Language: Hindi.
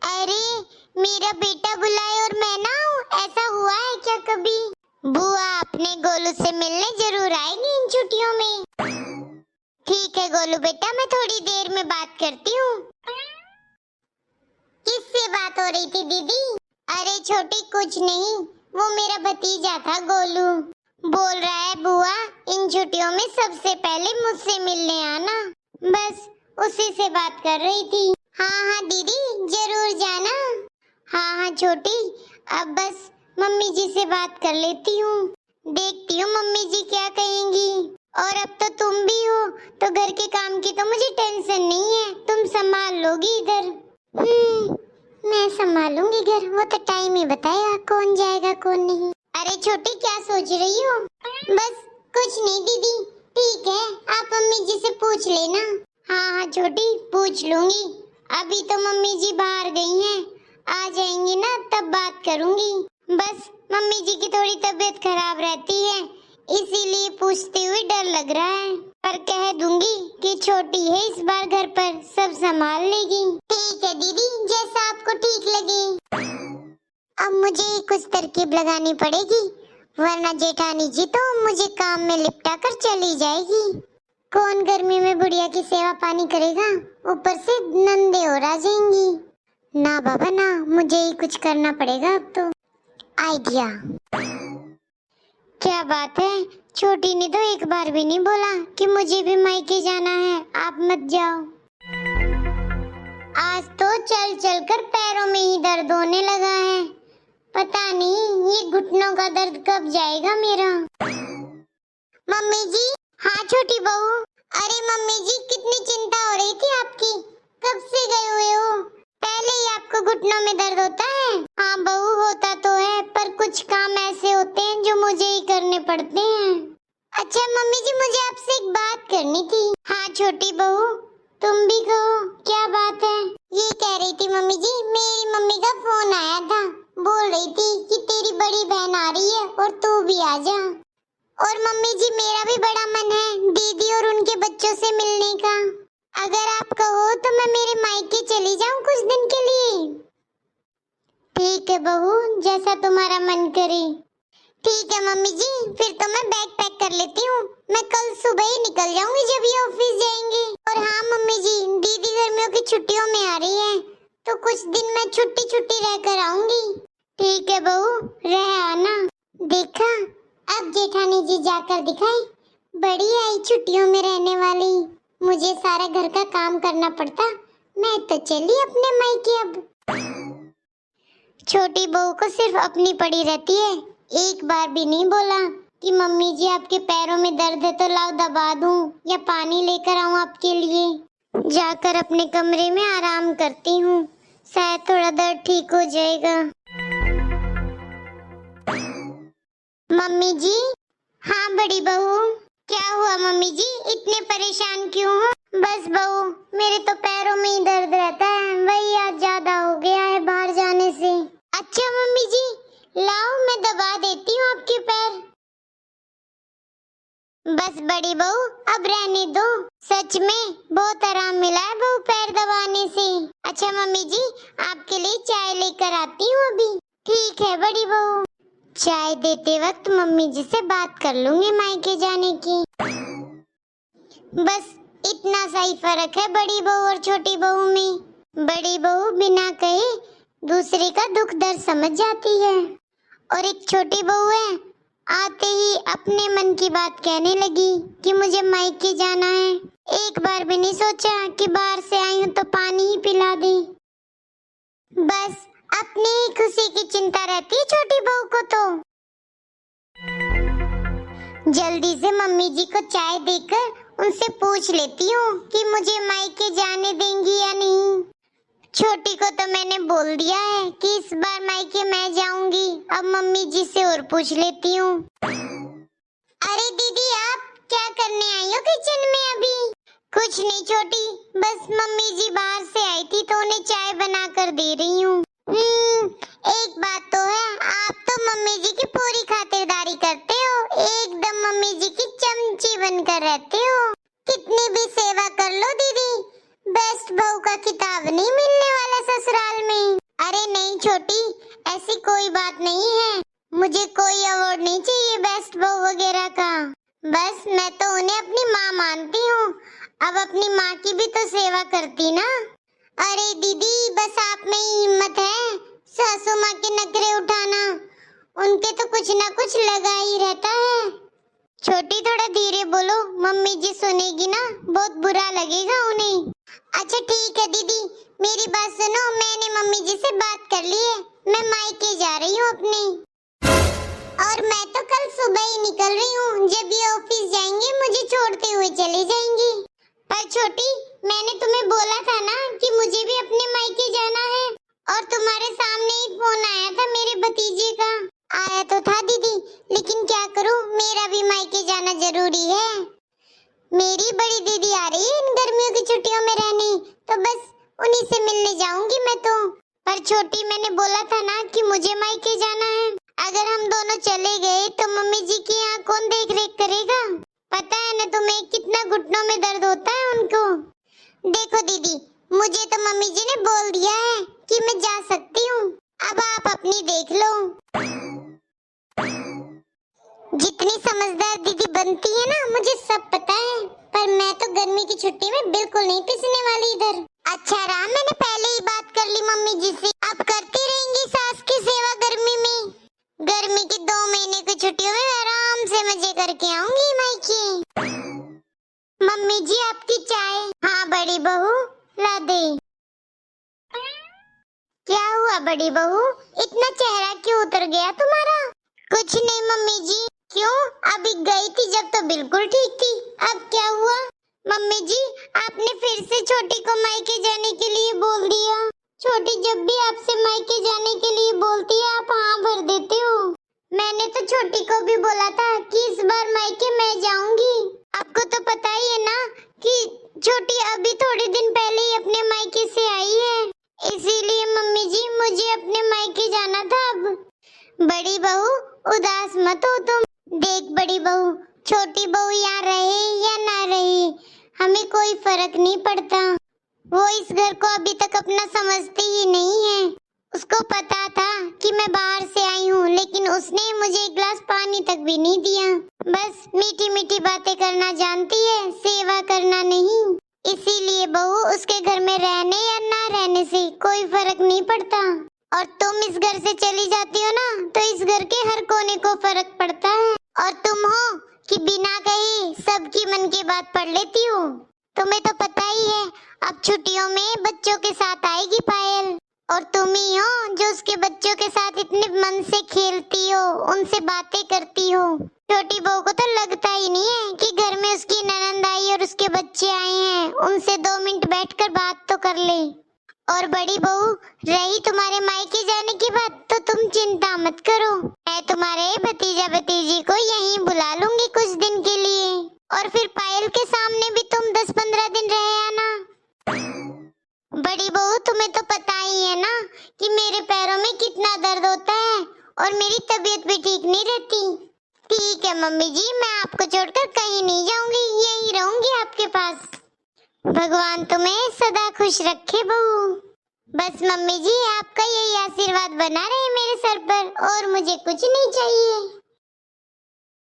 अरे मेरा बेटा बुलाए और मैं ना आऊं, ऐसा हुआ है क्या कभी? बुआ अपने गोलू से मिलने जरूर आएगी इन छुट्टियों में। ठीक है गोलू बेटा, मैं थोड़ी देर में बात करती हूँ। किससे बात हो रही थी दीदी? अरे छोटी कुछ नहीं, वो मेरा भतीजा था गोलू। बोल रहा है बुआ इन छुट्टियों में सबसे पहले मुझसे मिलने आना। बस उसी से बात कर रही थी। हाँ हाँ दीदी जरूर जाना। हाँ हाँ छोटी, अब बस मम्मी जी से बात कर लेती हूँ, देखती हूँ मम्मी जी क्या कहेंगी। और अब तो तुम भी हो तो घर के काम की तो मुझे टेंशन नहीं है, तुम संभाल लोगी इधर। मैं संभालूंगी घर, वो तो टाइम ही बताएगा कौन जाएगा कौन नहीं। अरे छोटी क्या सोच रही हो? बस कुछ नहीं दीदी। ठीक है आप मम्मी जी से पूछ लेना। हाँ हाँ छोटी पूछ लूंगी, अभी तो मम्मी जी बाहर गई हैं, आ जाएंगी ना तब बात करूंगी। बस मम्मी जी की थोड़ी तबीयत खराब रहती है, इसीलिए पूछते हुए डर लग रहा है, पर कह दूंगी कि छोटी है इस बार घर पर सब संभाल लेगी। ठीक है दीदी जैसा आपको ठीक लगे। अब मुझे कुछ तरकीब लगानी पड़ेगी, वरना जेठानी जी तो मुझे काम में लिपटा कर चली जाएगी। कौन गर्मी में बुढ़िया की सेवा पानी करेगा, ऊपर से नंदे और आ जाएंगी। ना बाबा ना, मुझे ही कुछ करना पड़ेगा अब तो। आइडिया। क्या बात है, छोटी ने तो एक बार भी नहीं बोला कि मुझे भी मायके जाना है, आप मत जाओ। आज तो चल चल कर पैरों में ही दर्द होने लगा है, पता नहीं ये घुटनों का दर्द कब जाएगा मेरा। मम्मी जी। हाँ छोटी बहू। अरे मम्मी जी कितनी चिंता हो रही थी आपकी, कब से गए हुए हो? पहले ही आपको घुटनों में दर्द होता है? हाँ बहू होता तो है, पर कुछ काम ऐसे होते हैं जो मुझे ही करने पड़ते हैं। अच्छा मम्मी जी मुझे आपसे एक बात करनी थी। हाँ छोटी बहू तुम भी कहो क्या बात है? ये कह रही थी मम्मी जी, मेरी मम्मी का फोन आया था, बोल रही थी कि तेरी बड़ी बहन आ रही है और तू भी आ जा। और मम्मी जी मेरा भी बड़ा मन है दीदी और उनके बच्चों से मिलने का, अगर आप कहो तो मैं मेरे मायके चली जाऊं कुछ दिन के लिए। ठीक है बहू जैसा तुम्हारा मन करे। ठीक है मम्मी जी, फिर तो मैं बैग पैक कर लेती हूँ, मैं कल सुबह ही निकल जाऊंगी जब ये ऑफिस जाएंगे। और हाँ मम्मी जी दीदी गर्मियों की छुट्टियों में आ रही है, तो कुछ दिन मैं छुट्टी छुट्टी रह कर आऊंगी। ठीक है बहू रह आना। देखा अब जेठानी जी जाकर दिखाई, बड़ी आई छुट्टियों में रहने वाली, मुझे सारा घर का काम करना पड़ता, मैं तो चली अपने मायके। अब छोटी बहू को सिर्फ अपनी पड़ी रहती है, एक बार भी नहीं बोला कि मम्मी जी आपके पैरों में दर्द है तो लाओ दबा दूं या पानी लेकर आऊं आपके लिए। जाकर अपने कमरे में आराम करती हूँ, शायद थोड़ा दर्द ठीक हो जाएगा। मम्मी जी। हाँ बड़ी बहू। क्या हुआ मम्मी जी, इतने परेशान क्यों हो? बस बहू मेरे तो पैरों में ही दर्द रहता है, वही आज ज्यादा हो गया है बाहर जाने से। अच्छा मम्मी जी लाओ मैं दबा देती हूँ आपके पैर। बस बड़ी बहू अब रहने दो, सच में बहुत आराम मिला है बहू पैर दबाने से। अच्छा मम्मी जी आपके लिए चाय लेकर आती हूँ अभी। ठीक है बड़ी बहू। चाय देते वक्त मम्मी जी से बात कर लूंगी मायके जाने की। बस इतना सा ही फर्क है बड़ी बहू और छोटी बहू में। बड़ी बहू बिना कहे दूसरे का दुख दर्द समझ जाती है, और एक छोटी बहू है आते ही अपने मन की बात कहने लगी कि मुझे मायके जाना है, एक बार भी नहीं सोचा कि बाहर से आई हूँ तो पानी ही पिला दे। बस अपनी ही खुशी की चिंता रहती है छोटी बहू को तो। जल्दी से मम्मी जी को चाय देकर उनसे पूछ लेती हूँ कि मुझे मायके जाने देंगी या नहीं। छोटी को तो मैंने बोल दिया है कि इस बार मायके मैं जाऊंगी, अब मम्मी जी से और पूछ लेती हूँ। अरे दीदी आप क्या करने आई हो किचन में अभी? कुछ नहीं छोटी, बस मम्मी जी बाहर से आई थी तो उन्हें चाय बना कर दे रही हूँ। एक बात तो है, आप तो मम्मी जी की पूरी खातिरदारी करते हो, एकदम मम्मी जी की चमची बनकर रहते हो। कितनी भी सेवा कर लो दीदी, बेस्ट बहू का खिताब नहीं मिलने वाला ससुराल में। अरे नहीं छोटी, ऐसी कोई बात नहीं है, मुझे कोई अवार्ड नहीं चाहिए बेस्ट बहू वगैरह का। बस मैं तो उन्हें अपनी माँ मानती हूँ, अब अपनी माँ की भी तो सेवा करती ना। अरे दीदी, बस आप में ही हिम्मत है सासू माँ के नखरे उठाना, उनके तो कुछ ना कुछ लगा ही रहता है। छोटी थोड़ा धीरे बोलो, मम्मी जी सुनेगी ना, बहुत बुरा लगेगा उन्हें। अच्छा ठीक है दीदी, मेरी बात सुनो, मैंने मम्मी जी से बात कर ली है, मैं मायके जा रही हूँ अपने। और मैं तो कल सुबह ही निकल रही हूँ, जब ये ऑफिस जाएंगे मुझे छोड़ते हुए चले जाएंगी। पर छोटी, मैंने तुम्हें बोला था ना कि मुझे भी अपने मायके जाना है, और तुम्हारे सामने ही फोन आया था मेरे भतीजे का। आया तो था दीदी, लेकिन क्या करूं, मेरा भी मायके जाना जरूरी है। मेरी बड़ी दीदी आ रही है इन गर्मियों की छुट्टियों में रहने, तो बस उन्हीं से मिलने जाऊंगी मैं तो। पर छोटी, मैंने बोला था ना कि मुझे मायके जाना है, अगर हम दोनों चले गए तो मम्मी जी की यहाँ कौन देख रेख करेगा? पता है ना तुम्हें कितना घुटनों में दर्द होता है उनको। देखो दीदी, मुझे तो मम्मी जी ने बोल दिया है कि मैं जा सकती हूँ, अब आप अपनी देख लो। जितनी समझदार दीदी बनती है ना, मुझे सब पता है, पर मैं तो गर्मी की छुट्टी में बिल्कुल नहीं पिसने वाली इधर। अच्छा रहा मैंने पहले ही बात कर ली मम्मी जी से, अब करती रहेंगी सास की सेवा गर्मी में। गर्मी की 2 महीने की छुट्टियों में आराम से मजे करके आऊंगी मायके। मम्मी जी आपकी चाय। हाँ बड़ी बहू, ला दे। क्या हुआ बड़ी बहू, इतना चेहरा क्यों उतर गया तुम्हारा? कुछ नहीं मम्मी जी। क्यों, अभी गई थी जब तो बिल्कुल ठीक थी, अब क्या हुआ? मम्मी जी, आपने फिर से छोटी को मायके जाने के लिए बोल दिया। छोटी जब भी आपसे मायके जाने के लिए बोलती है आप हाँ भर देते हो। मैंने तो छोटी को भी बोला था कि इस बार मायके मैं जाऊंगी। आपको तो पता ही है ना कि छोटी अभी थोड़े दिन पहले ही अपने मायके से आई है, इसीलिए मम्मी जी मुझे अपने मायके जाना था अब। बड़ी बहू उदास मत हो तुम। देख बड़ी बहू, छोटी बहू यहाँ रहे या ना रहे हमें कोई फर्क नहीं पड़ता, वो इस घर को अभी तक अपना समझती ही नहीं है। उसको पता था कि मैं बाहर से आई हूँ, लेकिन उसने मुझे एक गिलास पानी तक भी नहीं दिया। बस मीठी मीठी बातें करना जानती है, सेवा करना नहीं। इसीलिए बहू, उसके घर में रहने या ना रहने से कोई फर्क नहीं पड़ता। और तुम इस घर से चली जाती हो ना, तो इस घर के हर कोने को फर्क पड़ता है। और तुम हो कि बिना कहे सबकी मन की बात पढ़ लेती हो। तुम्हें तो पता ही है, अब छुट्टियों में बच्चों के साथ आएगी पायल, और तुम ही हो जो उसके बच्चों के साथ इतने मन से खेलती हो, उनसे बातें करती हो। छोटी बहू को तो लगता ही नहीं है कि घर में उसकी ननंद आई और उसके बच्चे आए हैं, उनसे 2 मिनट बैठकर बात तो कर ले। और बड़ी बहू, रही तुम्हारे मायके जाने की बात, तो तुम चिंता मत करो, मैं तुम्हारे भतीजा भतीजी को यहीं बुला लूंगी कुछ दिन के लिए, और फिर पायल के सामने भी तुम 10-15 दिन रह आना। बड़ी बहू, तुम्हें तो पता ही है ना कि मेरे पैरों में कितना दर्द होता है, और मेरी तबीयत भी ठीक नहीं रहती। ठीक है मम्मी जी, मैं आपको छोड़कर कहीं नहीं जाऊंगी, यहीं रहूंगी आपके पास। भगवान तुम्हें सदा खुश रखे बहू। बस मम्मी जी, आपका यही आशीर्वाद बना रहे मेरे सर पर, और मुझे कुछ नहीं चाहिए।